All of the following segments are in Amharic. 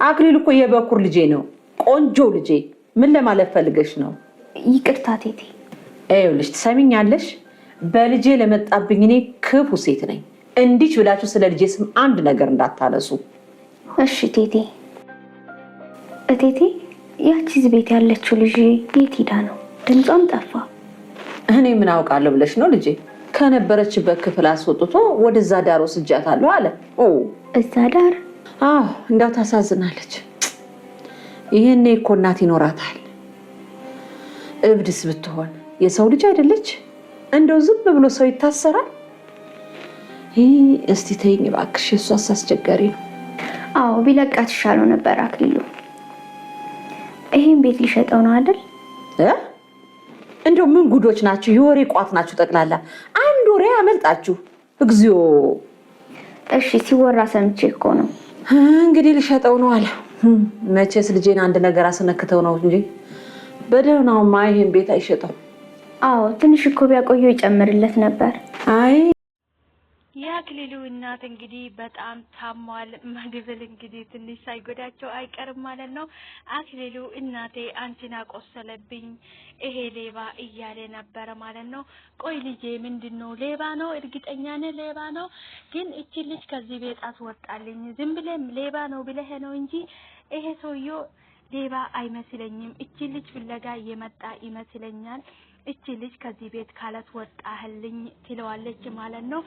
አክሊሉ እኮ የበኩር ልጄ ነው ቆንጆ ልጄ ምን ለማለት ፈልገሽ ነው ይቅርታ ቴቴ አይውልሽ ትሰሚኛለሽ በልጄ ለመጣብኝ እኔ ክፉ ሴት ነኝ እንዲች ብላችሁ ስለ ልጄ ስም አንድ ነገር እንዳታነሱ እሺ ቴቴ እቴቴ ያቺ ቤት ያለችው ልጅ የት ሄዳ ነው ድምጿም ጠፋ እኔ ምን አውቃለሁ ብለሽ ነው ልጄ ከነበረችበት ክፍል አስወጥቶ ወደዛ ዳር ወስጃታለሁ አለ እዛ ዳር እንዳው ታሳዝናለች ይሄኔ እኮ እናት ይኖራታል እብድስ ብትሆን የሰው ልጅ አይደለች እንደው ዝም ብሎ ሰው ይታሰራል እስቲ ተይኝ እባክሽ እሷስ አስቸጋሪ ነው ቢለቃት ይሻለው ነበር አክሊሉ ይሄን ቤት ሊሸጠው ነው አይደል እንደው ምን ጉዶች ናችሁ የወሬ ቋት ናችሁ ጠቅላላ አንድ ወሬ አመልጣችሁ እግዚኦ እሺ ሲወራ ሰምቼ እኮ ነው እንግዲህ ልሸጠው ነው አለ መቼስ ልጄን አንድ ነገር አስነክተው ነው እንጂ በደህናው ማይሄን ቤት አይሸጠው ትንሽ እኮ ቢያቆየው ይጨምርለት ነበር አይ ያክሊሉ እናት እንግዲህ በጣም ታሟል ማድብል እንግዲህ ትንሽ ሳይጎዳቸው አይቀርም ማለት ነው አክሊሉ እናቴ አንቺን አቆሰለብኝ ይሄ ሌባ እያለ ነበር ማለት ነው ቆይ ልጄ ምንድነው ሌባ ነው እርግጠኛ ነህ ሌባ ነው ግን እቺ ልጅ ከዚህ ቤት አስወጣልኝ ዝም ብለም ሌባ ነው ብለህ ነው እንጂ ይሄ ሰውዬው ሌባ አይመስለኝም እቺ ልጅ ፍለጋ እየመጣ ይመስለኛል እቺ ልጅ ከዚህ ቤት ካለት ወጣህልኝ ትለዋለች ማለት ነው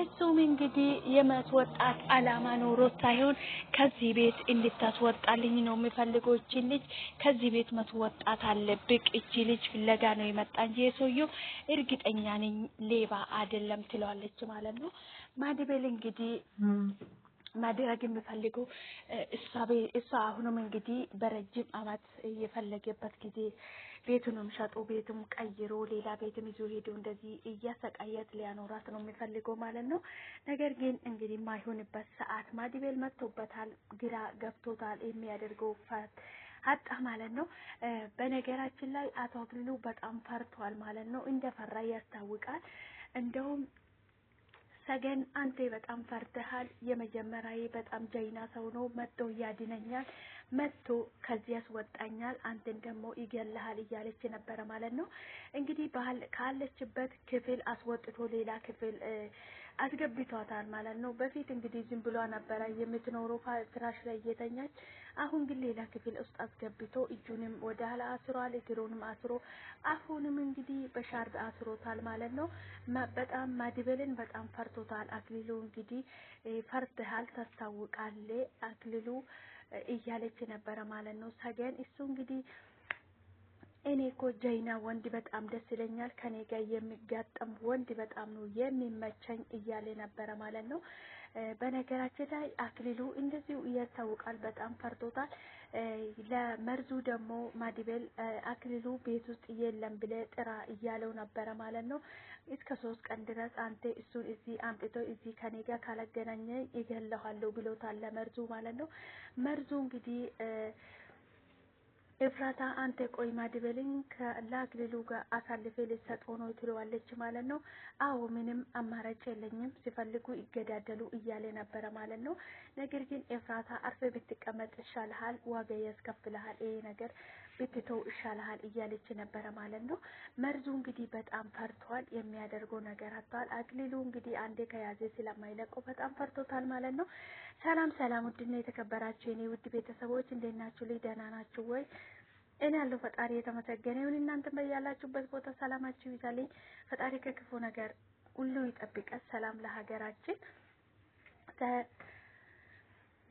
እሱም እንግዲህ የማስወጣት አላማ ኖሮት ሳይሆን ከዚህ ቤት እንድታስወጣልኝ ነው የሚፈልገው እቺ ልጅ ከዚህ ቤት ማስወጣት አለብክ እቺ ልጅ ፍለጋ ነው የመጣ እንጂ የሰውየው እርግጠኛ ነኝ ሌባ አይደለም ትለዋለች ማለት ነው ማድበል እንግዲህ ማድረግ የሚፈልገው እሷ አሁንም እንግዲህ በረጅም አመት የፈለገበት ጊዜ ቤቱንም ሸጦ ቤቱም ቀይሮ ሌላ ቤትም ይዞ ሄዶ እንደዚህ እያሰቃያት ሊያኖራት ነው የሚፈልገው ማለት ነው ነገር ግን እንግዲህ ማይሆንበት ሰዓት ማድበል መጥቶበታል ግራ ገብቶታል የሚያደርገው አጣ ማለት ነው በነገራችን ላይ አቶ አክሊሉ በጣም ፈርቷል ማለት ነው እንደፈራ ያስታውቃል እንደውም ሰገን አንተ በጣም ፈርተሃል የመጀመሪያዬ በጣም ጀይና ሰው ነው መጥቶ ያድነኛል መጥቶ ከዚህ ያስወጣኛል አንተን ደግሞ ይገለሃል እያለች ነበር ማለት ነው እንግዲህ ካለችበት ክፍል አስወጥቶ ሌላ ክፍል አስገብቷታል ማለት ነው በፊት እንግዲህ ዝም ብሎ ነበር የምትኖረው ፍራሽ ላይ እየተኛች አሁን ግን ሌላ ክፍል ውስጥ አስገብቶ እጁንም ወደ ኋላ አስሯል እግሩንም አስሮ አሁንም እንግዲህ በሻርብ አስሮታል ማለት ነው በጣም ማድበልን በጣም ፈርቶታል አክሊሉ እንግዲህ ፈርተሃል ታስታውቃለህ አክሊሉ እያለች ነበር ማለት ነው ሰገን እሱ እንግዲህ እኔ እኮ ጀይና ወንድ በጣም ደስ ይለኛል ከኔ ጋር የሚጋጠም ወንድ በጣም ነው የሚመቸኝ እያለ ነበር ማለት ነው በነገራችን ላይ አክሊሉ እንደዚሁ ያስታውቃል በጣም ፈርቶታል ለመርዙ ደግሞ ማድበል አክሊሉ ቤት ውስጥ የለም ብለ ጥራ እያለው ነበር ማለት ነው እስከ 3 ቀን ድረስ አንተ እሱን እዚህ አምጥቶ እዚህ ከኔ ጋር ካላገናኘ ይገለዋለሁ ብሎታል ለመርዙ ማለት ነው መርዙ እንግዲህ ኤፍራታ አንተ ቆይ ማድበልን ከላክሊሉ ጋር አሳልፈ ልሰጠው ነው ትለዋለች ማለት ነው አዎ ምንም አማራጭ የለኝም ሲፈልጉ ይገዳደሉ እያለ ነበር ማለት ነው ነገር ግን ኤፍራታ አርፈ ብትቀመጥ ይሻልሃል ዋጋ ያስከፍልሃል ይሄ ነገር ብትተው ይሻልሃል እያለች ነበር ማለት ነው መርዙ እንግዲህ በጣም ፈርቷል የሚያደርገው ነገር አጥቷል አክሊሉ እንግዲህ አንዴ ከያዘ ስለማይለቀው በጣም ፈርቶታል ማለት ነው ሰላም ውድና የተከበራችሁ የኔ ውድ ቤተሰቦች እንደናችሁ ደህና ናችሁ ወይ እኔ ያለው ፈጣሪ የተመሰገነ ይሁን እናንተም በያላችሁበት ቦታ ሰላማችሁ ይዛልኝ ፈጣሪ ከክፉ ነገር ሁሉ ይጠብቀን ሰላም ለሀገራችን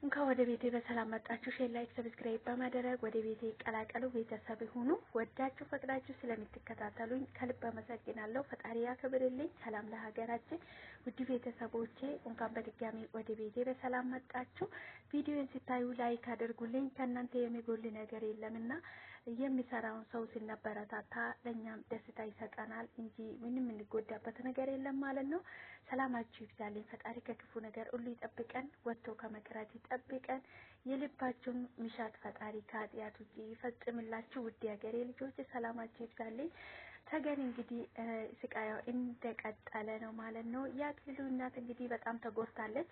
እንኳን ወደ ቤቴ በሰላም መጣችሁ ሼር ላይክ ሰብስክራይብ በማድረግ ወደ ቤቴ ቀላቀሉ ቤተሰብ ሁኑ ወዳችሁ ፈቅዳችሁ ስለምትከታተሉኝ ከልብ አመሰግናለሁ ፈጣሪ ያክብርልኝ ሰላም ለሀገራችን ውድ ቤተሰቦቼ እንኳን በድጋሚ ወደ ቤቴ በሰላም መጣችሁ ቪዲዮን ሲታዩ ላይክ አድርጉልኝ ከእናንተ የሚጎል ነገር የለምና የሚሰራውን ሰው ሲነበረታታ ለኛም ደስታ ይሰጠናል እንጂ ምንም እንጎዳበት ነገር የለም ማለት ነው ሰላማችሁ ይብዛልኝ ፈጣሪ ከክፉ ነገር ሁሉ ይጠብቀን ወጥቶ ከመቅረት ይጠብቀን። የልባችሁን ምሻት ፈጣሪ ከኃጢአት ውጪ ይፈጽምላችሁ። ውድ ሀገሬ ልጆች ሰላማችሁ ይብዛልኝ። ተገን እንግዲህ ስቃያው እንደቀጠለ ነው ማለት ነው። የአክሊሉ እናት እንግዲህ በጣም ተጎድታለች።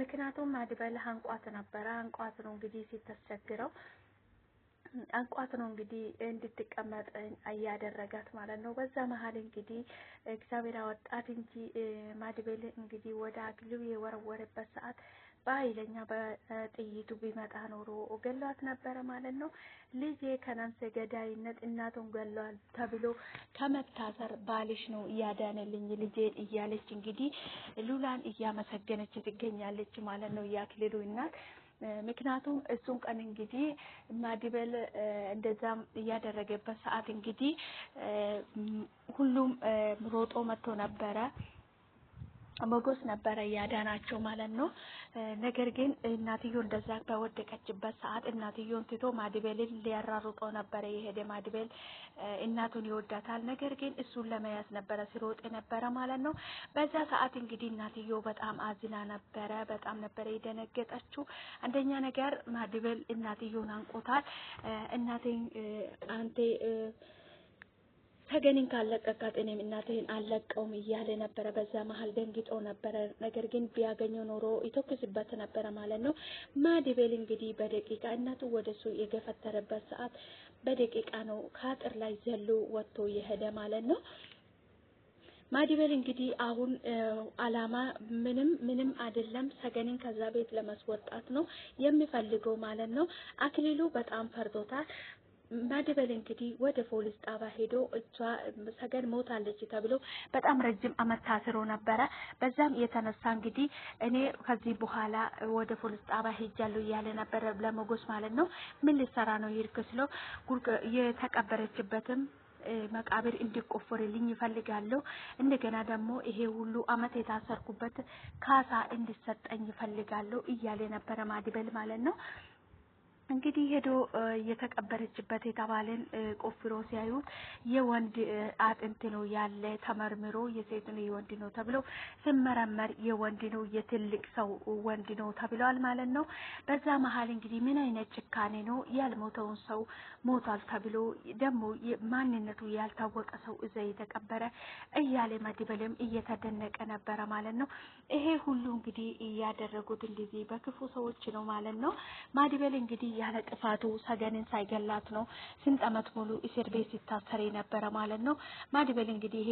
ምክንያቱም ማድበል አንቋት ነበረ። አንቋት ነው እንግዲህ ሲተስቸግረው አንቋት ነው እንግዲህ እንድትቀመጥ ያደረጋት ማለት ነው። በዛ መሀል እንግዲህ እግዚአብሔር አወጣት እንጂ ማድበል እንግዲህ ወደ አክሊሉ የወረወረበት ሰዓት በኃይለኛ በጥይቱ ቢመጣ ኖሮ ገሏት ነበረ ማለት ነው። ልጄ ከነፍሰ ገዳይነት እናቱን ገሏል ተብሎ ከመታሰር ባልሽ ነው እያዳነልኝ ልጄን እያለች እንግዲህ ሉላን እያመሰገነች ትገኛለች ማለት ነው የአክሊሉ እናት። ምክንያቱም እሱን ቀን እንግዲህ ማድበል እንደዛም እያደረገበት ሰዓት እንግዲህ ሁሉም ሮጦ መጥቶ ነበረ። ሞገስ ነበረ ያዳናቸው ማለት ነው። ነገር ግን እናትየው እንደዛ በወደቀችበት ሰዓት እናትየውን ትቶ ማድበልን ሊያራሩጦ ነበረ የሄደ። ማድበል እናቱን ይወዳታል። ነገር ግን እሱን ለመያዝ ነበረ ሲሮጥ ነበረ ማለት ነው። በዛ ሰዓት እንግዲህ እናትየው በጣም አዝና ነበረ። በጣም ነበረ የደነገጠችው። አንደኛ ነገር ማድበል እናትየውን አንቆታል። እናቴን አንተ ተገኒን ካለቀቃት እኔም እናቴን አለቀውም እያለ ነበረ። በዛ መሀል ደንግጦ ነበረ። ነገር ግን ቢያገኘው ኖሮ ይተኩስበት ነበረ ማለት ነው። ማድበል እንግዲህ በደቂቃ እናቱ ወደሱ የገፈተረበት ሰዓት በደቂቃ ነው ከአጥር ላይ ዘሎ ወጥቶ የሄደ ማለት ነው። ማድበል እንግዲህ አሁን አላማ ምንም አይደለም፣ ሰገኒን ከዛ ቤት ለማስወጣት ነው የሚፈልገው ማለት ነው። አክሊሉ በጣም ፈርዶታል። ማድበል እንግዲህ ወደ ፖሊስ ጣቢያ ሄዶ እሷ ሰገን ሞታለች ተብሎ በጣም ረጅም አመት ታስሮ ነበረ። በዛም የተነሳ እንግዲህ እኔ ከዚህ በኋላ ወደ ፖሊስ ጣቢያ ሄጃለሁ እያለ ነበረ ለሞገስ ማለት ነው። ምን ልሰራ ነው ይርክስሎ የተቀበረችበትም መቃብር እንዲቆፈርልኝ ይፈልጋለሁ። እንደገና ደግሞ ይሄ ሁሉ አመት የታሰርኩበት ካሳ እንዲሰጠኝ ይፈልጋለሁ እያለ ነበረ ማድበል ማለት ነው። እንግዲህ ሄዶ የተቀበረችበት የተባለን ቆፍሮ ሲያዩት የወንድ አጥንት ነው ያለ ተመርምሮ የሴት ነው የወንድ ነው ተብሎ ሲመረመር የወንድ ነው የትልቅ ሰው ወንድ ነው ተብሏል ማለት ነው። በዛ መሀል እንግዲህ ምን አይነት ጭካኔ ነው ያልሞተውን ሰው ሞቷል ተብሎ ደግሞ ማንነቱ ያልታወቀ ሰው እዛ የተቀበረ እያለ ማድበልም እየተደነቀ ነበረ ማለት ነው። ይሄ ሁሉ እንግዲህ ያደረጉት እንደዚህ በክፉ ሰዎች ነው ማለት ነው። ማድበል እንግዲህ ያለ ጥፋቱ ሰገንን ሳይገላት ነው ስንት አመት ሙሉ እስር ቤት ሲታሰር የነበረ ማለት ነው። ማድበል እንግዲህ ይሄ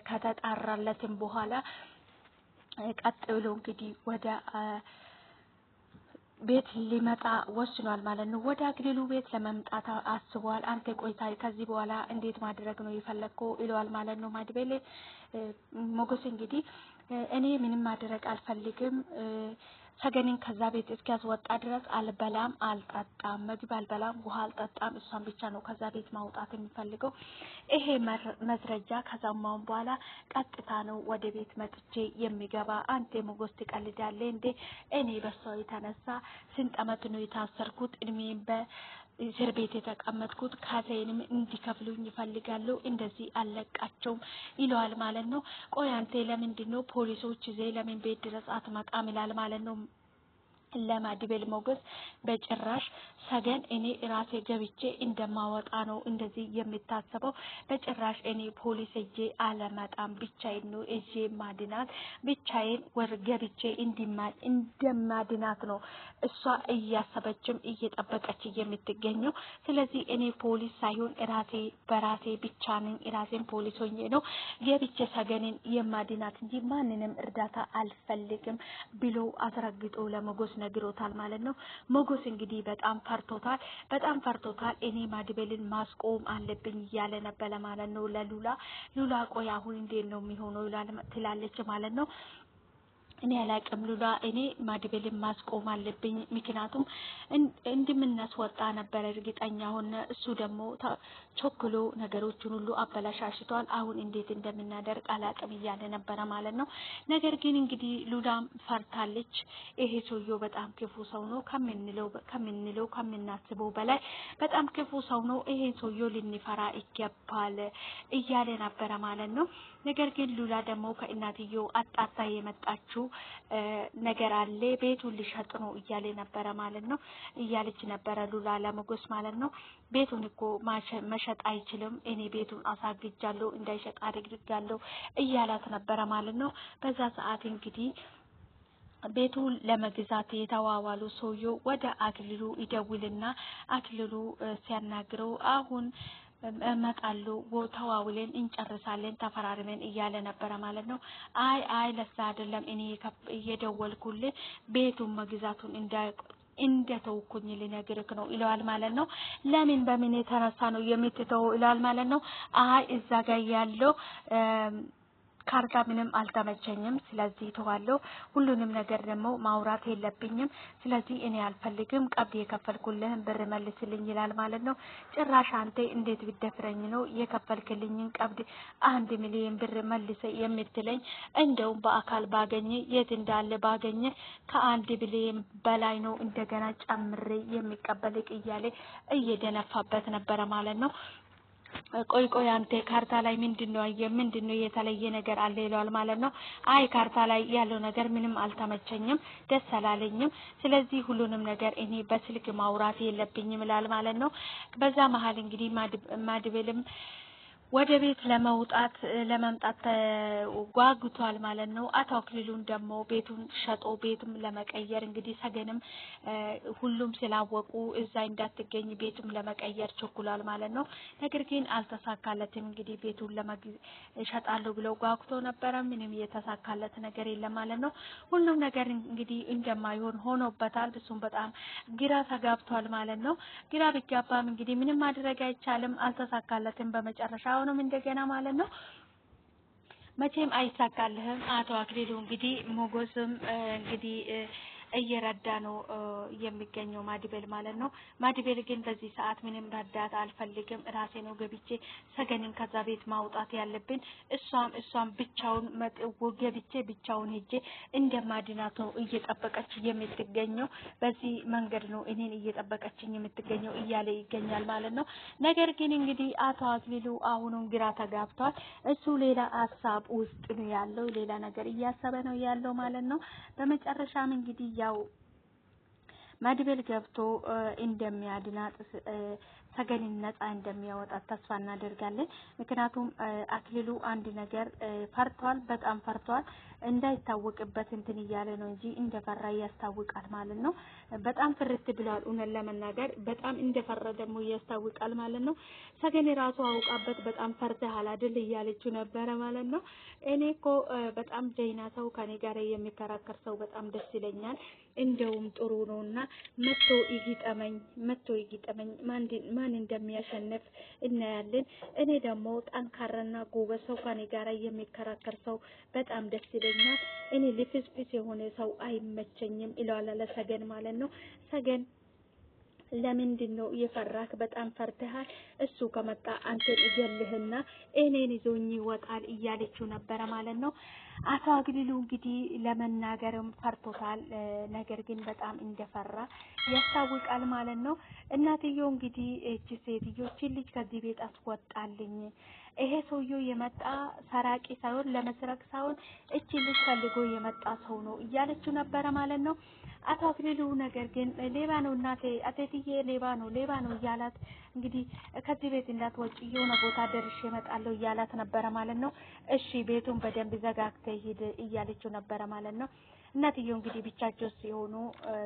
ከተጣራለትም በኋላ ቀጥ ብሎ እንግዲህ ወደ ቤት ሊመጣ ወስኗል ማለት ነው። ወደ አክሊሉ ቤት ለመምጣት አስቧል። አንተ ቆይታ ከዚህ በኋላ እንዴት ማድረግ ነው የፈለከው ይለዋል ማለት ነው። ማድበል ሞገስ እንግዲህ እኔ ምንም ማድረግ አልፈልግም፣ ሰገንን ከዛ ቤት እስኪያስወጣ ድረስ አልበላም አልጠጣም፣ ምግብ አልበላም ውሃ አልጠጣም፣ እሷን ብቻ ነው ከዛ ቤት ማውጣት የሚፈልገው። ይሄ መዝረጃ ከዛማውን በኋላ ቀጥታ ነው ወደ ቤት መጥቼ የሚገባ። አንተ ሞገስ ትቀልዳለህ እንዴ? እኔ በሷ የተነሳ ስንት አመት ነው የታሰርኩት፣ እድሜን እስር ቤት የተቀመጥኩት፣ ካሴንም እንዲከፍሉኝ ይፈልጋሉ፣ እንደዚህ አለቃቸውም ይለዋል ማለት ነው። ቆይ አንተ ለምንድነው ፖሊሶች ለምን ቤት ድረስ አትመጣም ይላል ማለት ነው። ለማድበል ሞገስ በጭራሽ ሰገን እኔ ራሴ ገብቼ እንደማወጣ ነው እንደዚህ የሚታሰበው። በጭራሽ እኔ ፖሊስ እጄ አለመጣም፣ ብቻዬን ነው እጄ ማድናት፣ ብቻዬን ወር ገብቼ እንደማድናት ነው እሷ እያሰበችም እየጠበቀች የምትገኘው። ስለዚህ እኔ ፖሊስ ሳይሆን ራሴ በራሴ ብቻ ነኝ፣ ራሴን ፖሊስ ሆኜ ነው ገብቼ ሰገንን የማድናት እንጂ ማንንም እርዳታ አልፈልግም ብሎ አስረግጦ ለሞገስ ነግሮታል ማለት ነው። ሞገስ እንግዲህ በጣም ፈርቶታል። እኔ ማድበልን ማስቆም አለብኝ እያለ ነበር ማለት ነው ለሉላ ቆይ አሁን እንዴት ነው የሚሆነው ትላለች ማለት ነው። እኔ አላቅም ሉላ፣ እኔ ማድበልን ማስቆም አለብኝ፣ ምክንያቱም እንደምናስወጣ ነበር እርግጠኛ ሆነ፣ እሱ ደግሞ ቾክሎ ነገሮችን ሁሉ አበላሽቷል፣ አሁን እንዴት እንደምናደርግ አላቅም እያለ ነበር ማለት ነው። ነገር ግን እንግዲህ ሉላም ፈርታለች። ይሄ ሰውዬው በጣም ክፉ ሰው ነው፣ ከምናስበው በላይ በጣም ክፉ ሰው ነው፣ ይሄ ሰውዬው ልንፈራ ይገባል እያለ ነበር ማለት ነው። ነገር ግን ሉላ ደግሞ ከእናትየው አጣጣ የመጣችው ነገር አለ ቤቱን ሊሸጥ ነው እያለ ነበረ ማለት ነው እያለች ነበረ ሉላ ለሞገስ ማለት ነው ቤቱን እኮ መሸጥ አይችልም እኔ ቤቱን አሳግጃለሁ እንዳይሸጥ አድርጋለሁ እያላት ነበረ ማለት ነው በዛ ሰዓት እንግዲህ ቤቱን ለመግዛት የተዋዋሉ ሰውየው ወደ አክሊሉ ይደውልና አክሊሉ ሲያናግረው አሁን መጣሉ ተዋውለን እንጨርሳለን ተፈራርመን እያለ ነበረ ማለት ነው አይ ለሳ አይደለም እኔ እየደወልኩልህ ቤቱን መግዛቱን እንደተውኩኝ ልነግርክ ነው ይለዋል ማለት ነው ለምን በምን የተነሳ ነው የምትተው ይላል ማለት ነው አይ እዛ ጋር ያለው ካርታ ምንም አልተመቸኝም ስለዚህ ተዋለው ሁሉንም ነገር ደግሞ ማውራት የለብኝም ስለዚህ እኔ አልፈልግም ቀብድ የከፈልኩልህን ብር መልስልኝ ይላል ማለት ነው ጭራሽ አንተ እንዴት ቢደፍረኝ ነው የከፈልክልኝን ቀብድ 1 ሚሊዮን ብር መልሰ የምትለኝ እንደው በአካል ባገኘ የት እንዳለ ባገኘ ከ1 ሚሊዮን በላይ ነው እንደገና ጨምሬ የሚቀበልክ እያለ እየደነፋበት ነበር ማለት ነው ቆይ አንተ ካርታ ላይ ምንድነው የተለየ ነገር አለ ይላል ማለት ነው አይ ካርታ ላይ ያለው ነገር ምንም አልተመቸኝም ደስ አላለኝም ስለዚህ ሁሉንም ነገር እኔ በስልክ ማውራት የለብኝም ይላል ማለት ነው በዛ መሃል እንግዲህ ማድቤልም ወደ ቤት ለመምጣት ጓጉቷል ማለት ነው አቶ አክሊሉን ደግሞ ቤቱን ሸጦ ቤቱም ለመቀየር እንግዲህ ሰገንም ሁሉም ስላወቁ እዛ እንዳትገኝ ቤቱም ለመቀየር ቸኩሏል ማለት ነው ነገር ግን አልተሳካለትም እንግዲህ ቤቱን ሸጣለሁ ብለው ጓጉቶ ነበር ምንም የተሳካለት ነገር የለም ማለት ነው ሁሉም ነገር እንግዲህ እንደማይሆን ሆኖበታል እሱም በጣም ግራ ተጋብቷል ማለት ነው ግራ ቢጋባም እንግዲህ ምንም ማድረግ አይቻልም አልተሳካለትም በመጨረሻ ነው እንደገና ማለት ነው መቼም አይሳካልህም አቶ አክሊሉ እንግዲህ ሞገስም እንግዲህ እየረዳ ነው የሚገኘው ማድቤል ማለት ነው ማድቤል ግን በዚህ ሰዓት ምንም ረዳት አልፈልግም ራሴ ነው ገብቼ ሰገንን ከዛ ቤት ማውጣት ያለብን እሷም ብቻውን ገብቼ ብቻውን ሄጄ እንደማድናት ነው እየጠበቀች የምትገኘው በዚህ መንገድ ነው እኔን እየጠበቀችኝ የምትገኘው እያለ ይገኛል ማለት ነው ነገር ግን እንግዲህ አቶ አክሊሉ አሁንም ግራ ተጋብቷል እሱ ሌላ ሐሳብ ውስጥ ነው ያለው ሌላ ነገር እያሰበ ነው ያለው ማለት ነው በመጨረሻም እንግዲህ ያው ማድቤል ገብቶ እንደሚያድናት ሰገንን ነፃ እንደሚያወጣት ተስፋ እናደርጋለን ምክንያቱም አክሊሉ አንድ ነገር ፈርቷል በጣም ፈርቷል እንዳይታወቅበት እንትን እያለ ነው እንጂ እንደፈራ ያስታውቃል ማለት ነው በጣም ፍርት ብሏል ለመናገር በጣም እንደፈራ ደግሞ ያስታውቃል ማለት ነው ሰገን ራሱ አውቃበት በጣም ፈርተሃል አይደል እያለችው ነበር ማለት ነው እኔኮ በጣም ጀይና ሰው ከኔ ጋር የሚከራከር ሰው በጣም ደስ ይለኛል እንደውም ጥሩ ነውና መጥቶ ይግጠመኝ ማን እንደሚያሸንፍ እናያለን እኔ ደግሞ ጠንካራና ጎበዝ ሰው ከኔ ጋር የሚከራከር ሰው በጣም ደስ ይለኛል እኔ ልፍስፍስ የሆነ ሰው አይመቸኝም ይላል ለሰገን ማለት ነው ሰገን ለምንድነው የፈራክ በጣም ፈርተሃል እሱ ከመጣ አንተን ይገልህና እኔን ይዞኝ ይወጣል እያለችው ነበር ማለት ነው አቶ አክሊሉ እንግዲህ ለመናገርም ፈርቶታል ነገር ግን በጣም እንደፈራ ያስታውቃል ማለት ነው እናትየው እንግዲህ እቺ ሴትዮ ልጅ ከዚህ ቤት አስወጣልኝ ይሄ ሰውየው የመጣ ሰራቂ ሳይሆን ለመስረቅ ሳይሆን እቺ ልጅ ፈልጎ የመጣ ሰው ነው እያለችው ነበር ማለት ነው አቶ አክሊሉ ነገር ግን ሌባ ነው እናቴ አቴትዬ ሌባ ነው እያላት እንግዲህ ከዚህ ቤት እንዳትወጪ የሆነ ቦታ ደርሼ እመጣለሁ እያላት ነበር ማለት ነው እሺ ቤቱን በደንብ ዘጋግተህ ሂድ እያለችው ነበር ማለት ነው እናትየው እንግዲህ ብቻቸው ሲሆኑ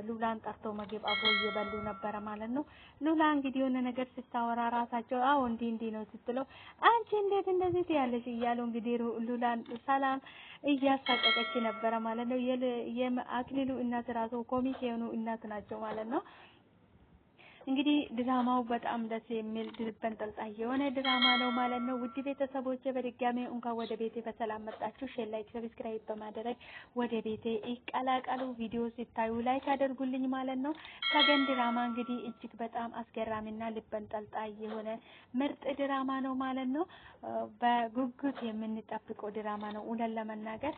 ሉላን ጠርተው ምግብ አብሮ እየበሉ ነበር ማለት ነው ሉላ እንግዲህ የሆነ ነገር ስታወራ ራሳቸው አዎ እንዲህ ነው ስትለው አንቺ እንዴት እንደዚህ ትያለሽ እያሉ እንግዲህ ሉላን ሰላም እያሳቀቀች ነበር ማለት ነው የአክሊሉ እናት ራሱ ኮሚክ የሆኑ እናት ናቸው ማለት ነው እንግዲህ ድራማው በጣም ደስ የሚል ድርበን ጠልጣይ የሆነ ድራማ ነው ማለት ነው ውድ ቤተሰቦቼ በድጋሚ እንኳን ወደ ቤቴ በሰላም መጣችሁ ሼር ላይክ ሰብስክራይብ በማድረግ ወደ ቤቴ ይቀላቀሉ ቪዲዮ ሲታዩ ላይክ አድርጉልኝ ማለት ነው ሰገን ድራማ እንግዲህ እጅግ በጣም አስገራሚና ልበን ጠልጣይ የሆነ ምርጥ ድራማ ነው ማለት ነው በጉጉት የምንጠብቀው ድራማ ነው እውነት ለመናገር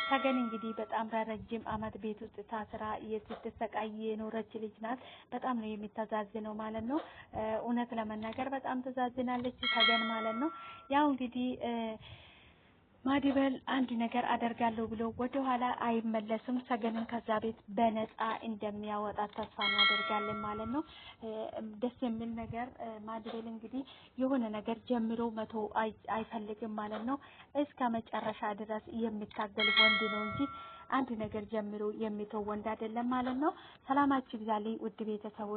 ሰገን እንግዲህ በጣም ረጅም አመት ቤት ውስጥ ታስራ ስትሰቃይ የኖረች ልጅ ናት በጣም ነው የምታዛዝነው ማለት ነው እውነት ለመናገር በጣም ተዛዝናለች ሰገን ማለት ነው ያው እንግዲህ ማዲበል አንድ ነገር አደርጋለሁ ብሎ ወደ ኋላ አይመለስም። ሰገንን ከዛ ቤት በነፃ እንደሚያወጣ ተስፋ እናደርጋለን ማለት ነው። ደስ የሚል ነገር ማዲበል እንግዲህ የሆነ ነገር ጀምሮ መቶ አይፈልግም ማለት ነው። እስከ መጨረሻ ድረስ የሚታገል ወንድ ነው እንጂ አንድ ነገር ጀምሮ የሚተው ወንድ አይደለም ማለት ነው። ሰላማችሁ ይብዛልኝ ውድ ቤተሰቦች።